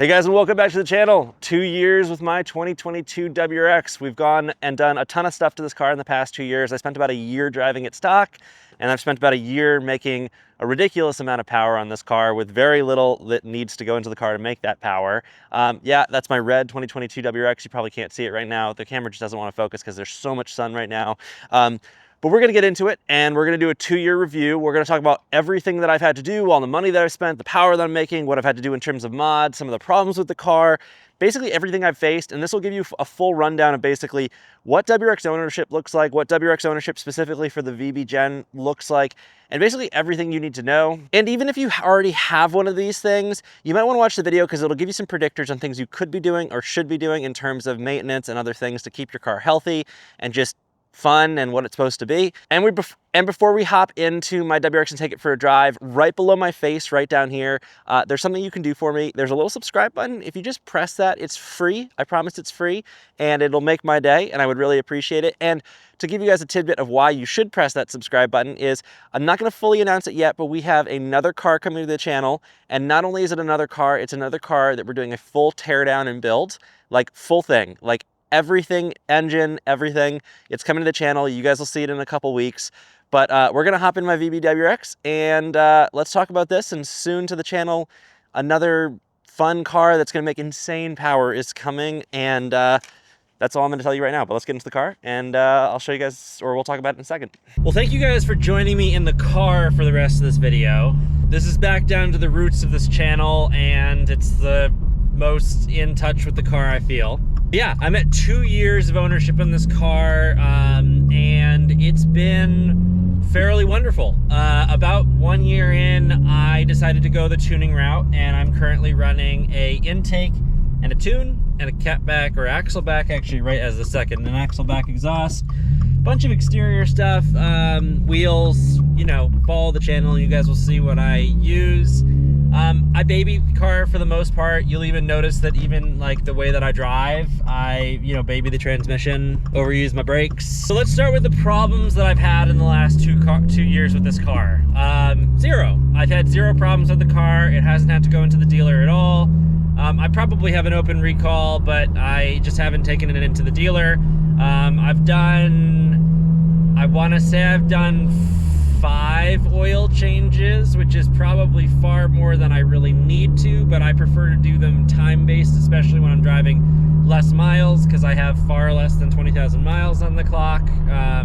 Hey guys, and welcome back to the channel. 2 years with my 2022 WRX. We've gone and done a ton of stuff to this car in the past 2 years. I spent about a year driving it stock, and I've spent about a year making a ridiculous amount of power on this car with very little that needs to go into the car to make that power. Yeah, that's my red 2022 WRX. You probably can't see it right now. The camera just doesn't want to focus because there's so much sun right now. But we're gonna get into it, and we're gonna do a 2-year review. We're gonna talk about everything that I've had to do, all the money that I've spent, the power that I'm making, what I've had to do in terms of mods, some of the problems with the car, basically everything I've faced. And this will give you a full rundown of basically what WRX ownership looks like, what WRX ownership specifically for the VB Gen looks like, and basically everything you need to know. And even if you already have one of these things, you might wanna watch the video because it'll give you some predictors on things you could be doing or should be doing in terms of maintenance and other things to keep your car healthy and just fun and what it's supposed to be. And before we hop into my WRX and take it for a drive, right below my face, right down here, there's something you can do for me. There's a little subscribe button. If you just press that, it's free. I promise it's free, and it'll make my day, and I would really appreciate it. And to give you guys a tidbit of why you should press that subscribe button is, I'm not gonna fully announce it yet, but we have another car coming to the channel. And not only is it another car, it's another car that we're doing a full teardown and build, like full thing, like everything, engine, everything. It's coming to the channel. You guys will see it in a couple weeks. But we're gonna hop in my VB WRX and let's talk about this. And soon to the channel, another fun car that's gonna make insane power is coming. And that's all I'm gonna tell you right now. But let's get into the car and I'll show you guys, or we'll talk about it in a second. Well, thank you guys for joining me in the car for the rest of this video. This is back down to the roots of this channel, and it's the most in touch with the car I feel. Yeah, I'm at 2 years of ownership in this car, and it's been fairly wonderful. About 1 year in, I decided to go the tuning route, and I'm currently running a intake and a tune and a catback or axle back, actually right as the second, an axle back exhaust, bunch of exterior stuff, wheels, you know, follow the channel, you guys will see what I use. I baby the car for the most part. You'll even notice that even like the way that I drive, I, baby the transmission, overuse my brakes. So let's start with the problems that I've had in the last 2 years with this car. Zero. I've had zero problems with the car. It hasn't had to go into the dealer at all. I probably have an open recall, but I just haven't taken it into the dealer. I want to say I've done 5 oil changes, which is probably far more than I really need to, but I prefer to do them time-based, especially when I'm driving less miles, because I have far less than 20,000 miles on the clock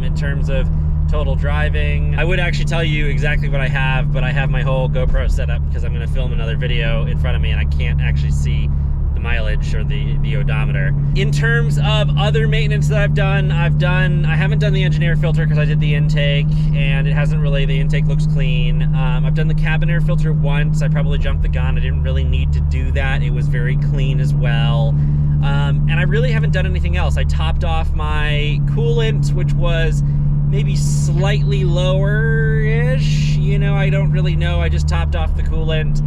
in terms of total driving. I would actually tell you exactly what I have, but I have my whole GoPro set up because I'm going to film another video in front of me and I can't actually see the mileage or the odometer. In terms of other maintenance that I've done, I haven't done the engine air filter because I did the intake and it hasn't really, the intake looks clean. I've done the cabin air filter once. I probably jumped the gun. I didn't really need to do that. It was very clean as well. And I really haven't done anything else. I topped off my coolant, which was maybe slightly lower-ish. I don't really know. I just topped off the coolant.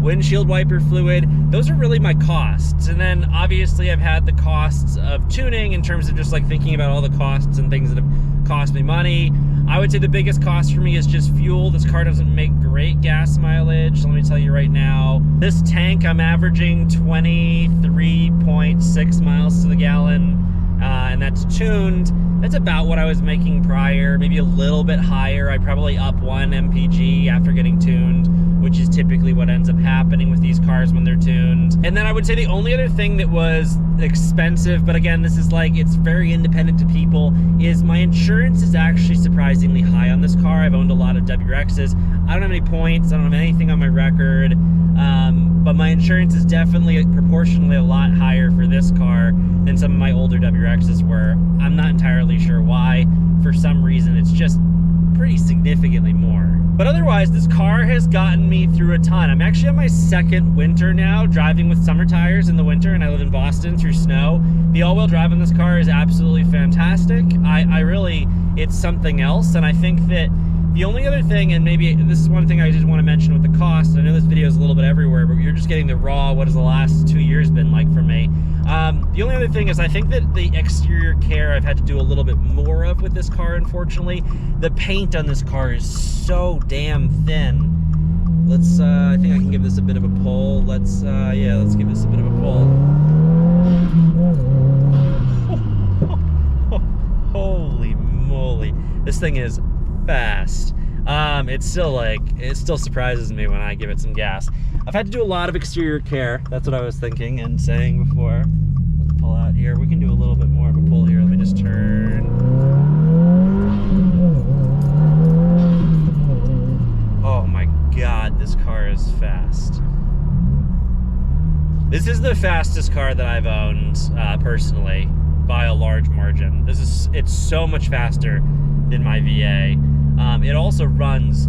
Windshield wiper fluid, those are really my costs. And then obviously I've had the costs of tuning in terms of just like thinking about all the costs and things that have cost me money. I would say the biggest cost for me is just fuel. This car doesn't make great gas mileage. Let me tell you right now, this tank I'm averaging 23.6 miles to the gallon. And that's tuned. That's about what I was making prior, maybe a little bit higher. I probably up 1 mpg after getting tuned, which is typically what ends up happening with these cars when they're tuned. And then I would say the only other thing that was expensive, but again, this is like, it's very independent to people, is my insurance is actually surprisingly high on this car. I've owned a lot of WRXs. I don't have any points. I don't have anything on my record. But my insurance is definitely proportionally a lot higher for this car than some of my older WRXs were. I'm not entirely sure why. For some reason, it's just pretty significantly more. But otherwise, this car has gotten me through a ton. I'm actually on my second winter now, driving with summer tires in the winter, and I live in Boston through snow. The all-wheel drive on this car is absolutely fantastic. It's something else, and I think that the only other thing, and maybe this is one thing I just want to mention with the cost, I know this video is a little bit everywhere, but you're just getting the raw, what has the last 2 years been like for me. The only other thing is I think that the exterior care I've had to do a little bit more of with this car, unfortunately. The paint on this car is so damn thin. let's, I think I can give this a bit of a pull. Let's, yeah, let's give this a bit of a pull. Holy moly. This thing is fast. It's still surprises me when I give it some gas. I've had to do a lot of exterior care. That's what I was thinking and saying before. Let's pull out here. We can do a little bit more of a pull here. Let me just turn. Oh my God, this car is fast. This is the fastest car that I've owned, personally, by a large margin. It's so much faster than my VA. It also runs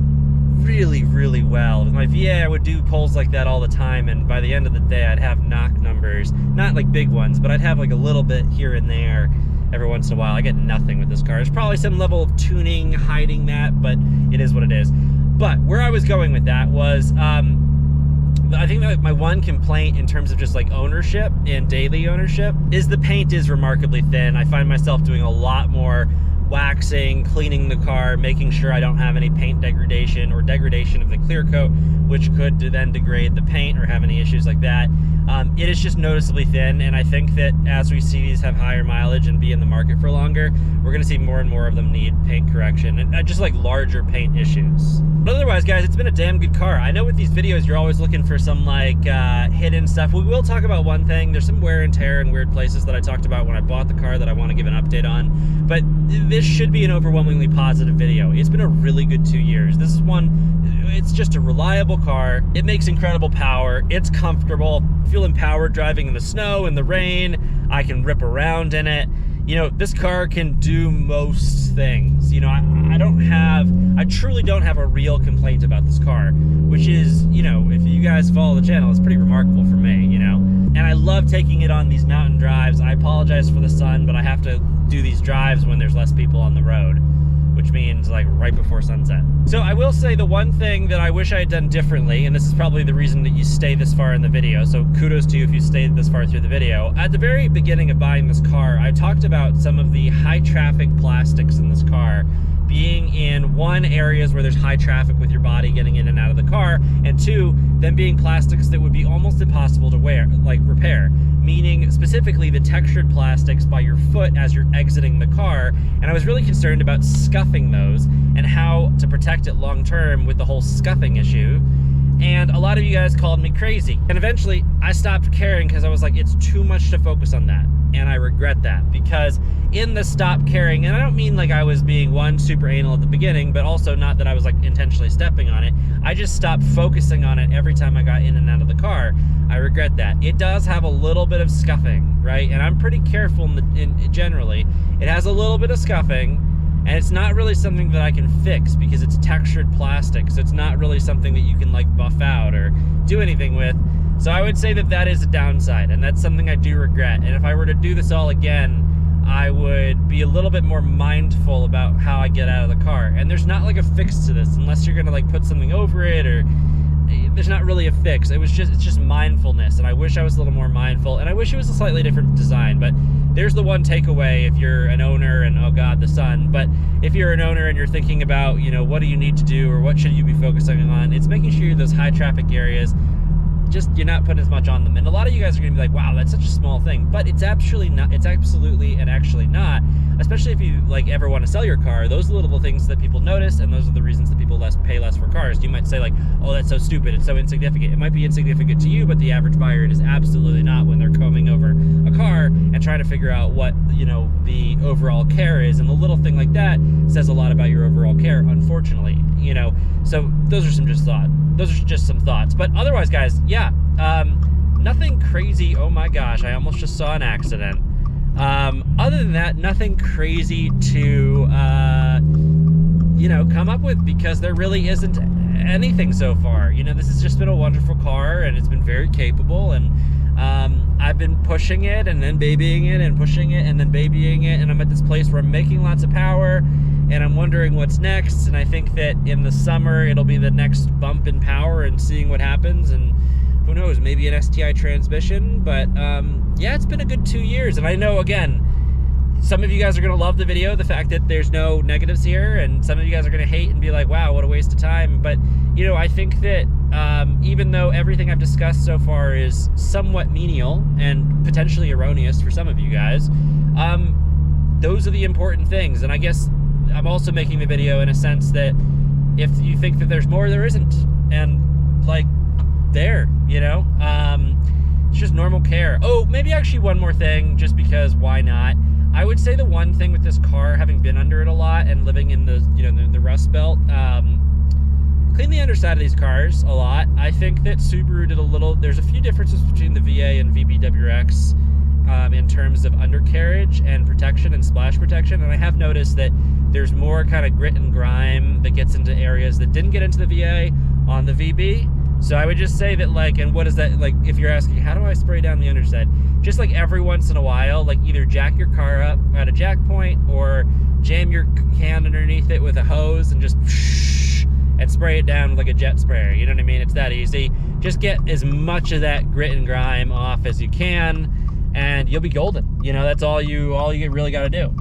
really, really well. With my VA, I would do pulls like that all the time, and by the end of the day, I'd have knock numbers. Not like big ones, but I'd have like a little bit here and there every once in a while. I get nothing with this car. There's probably some level of tuning hiding that, but it is what it is. But where I was going with that was, I think that my one complaint in terms of just like ownership and daily ownership is the paint is remarkably thin. I find myself doing a lot more waxing, cleaning the car, making sure I don't have any paint degradation or degradation of the clear coat, which could then degrade the paint or have any issues like that. It is just noticeably thin, and I think that as we see these have higher mileage and be in the market for longer, we're going to see more and more of them need paint correction and just like larger paint issues. But otherwise, guys, it's been a damn good car. I know with these videos, you're always looking for some like hidden stuff. We will talk about one thing. There's some wear and tear in weird places that I talked about when I bought the car that I want to give an update on. But this should be an overwhelmingly positive video. It's been a really good 2 years. This is one, it's just a reliable car. It makes incredible power. It's comfortable. I feel empowered driving in the snow and the rain. I can rip around in it. You know, this car can do most things. You know, I truly don't have a real complaint about this car, which is, you know, if you guys follow the channel, it's pretty remarkable for me, you know. And I love taking it on these mountain drives. I apologize for the sun, but I have to do these drives when there's less people on the road, which means like right before sunset. So I will say the one thing that I wish I had done differently, and this is probably the reason that you stay this far in the video, so kudos to you if you stayed this far through the video. At the very beginning of buying this car, I talked about some of the high traffic plastics in this car being in one, areas where there's high traffic with your body getting in and out of the car, and two, them being plastics that would be almost impossible to repair, meaning specifically the textured plastics by your foot as you're exiting the car. And I was really concerned about scuffing those and how to protect it long term with the whole scuffing issue. And a lot of you guys called me crazy. And eventually I stopped caring because I was like, it's too much to focus on that. And I regret that, because in the stop caring, and I don't mean like I was being one, super anal at the beginning, but also not that I was like intentionally stepping on it. I just stopped focusing on it every time I got in and out of the car. I regret that. It does have a little bit of scuffing, right? And I'm pretty careful generally. It has a little bit of scuffing, and it's not really something that I can fix because it's textured plastic. So it's not really something that you can like buff out or do anything with. So I would say that that is a downside, and that's something I do regret. And if I were to do this all again, I would be a little bit more mindful about how I get out of the car. And there's not like a fix to this unless you're gonna like put something over it, or there's not really a fix. It's just mindfulness, and I wish I was a little more mindful, and I wish it was a slightly different design. But there's the one takeaway if you're an owner, and oh God, the sun. But if you're an owner and you're thinking about, you know, what do you need to do or what should you be focusing on, it's making sure those high traffic areas, just you're not putting as much on them. And a lot of you guys are gonna be like, wow, that's such a small thing, but it's actually not. It's absolutely and actually not, especially if you like ever want to sell your car. Those are the little things that people notice, and those are the reasons that people pay less for cars. You might say like, oh, that's so stupid, it's so insignificant. It might be insignificant to you, but the average buyer, it is absolutely not when they're combing over a car and trying to figure out what, you know, the overall care is. And the little thing like that says a lot about your overall care, unfortunately, you know. So those are just some thoughts. But otherwise, guys, yeah, nothing crazy. Oh my gosh, I almost just saw an accident. Other than that, nothing crazy to you know, come up with, because there really isn't anything so far. You know, this has just been a wonderful car, and it's been very capable, and I've been pushing it and then babying it and pushing it and then babying it, and I'm at this place where I'm making lots of power, and I'm wondering what's next. And I think that in the summer it'll be the next bump in power and seeing what happens, and who knows, maybe an STI transmission. But yeah, it's been a good 2 years. And I know, again, some of you guys are gonna love the video, the fact that there's no negatives here, and some of you guys are gonna hate and be like, wow, what a waste of time. But you know, I think that even though everything I've discussed so far is somewhat menial and potentially erroneous for some of you guys, those are the important things. And I guess I'm also making the video in a sense that if you think that there's more, there isn't. And like, there, you know, it's just normal care. Oh, maybe actually one more thing, just because why not? I would say the one thing with this car, having been under it a lot and living in the, you know, the Rust Belt, clean the underside of these cars a lot. I think that Subaru did a little, there's a few differences between the VA and VB WRX in terms of undercarriage and protection and splash protection. And I have noticed that there's more kind of grit and grime that gets into areas that didn't get into the VA on the VB. So I would just say that, like, and what is that, like, if you're asking, how do I spray down the underside? Just like every once in a while, like either jack your car up at a jack point or jam your hand underneath it with a hose and just and spray it down with like a jet sprayer. You know what I mean? It's that easy. Just get as much of that grit and grime off as you can, and you'll be golden. You know, that's all you really got to do.